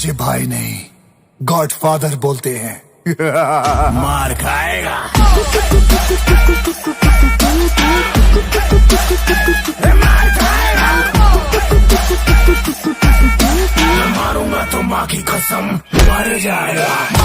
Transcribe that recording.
मुझे भाई नहीं गॉडफादर बोलते हैं। मार खाएगा। मार खाएगा। मैं मारूंगा तो माँ की कसम मर जाएगा।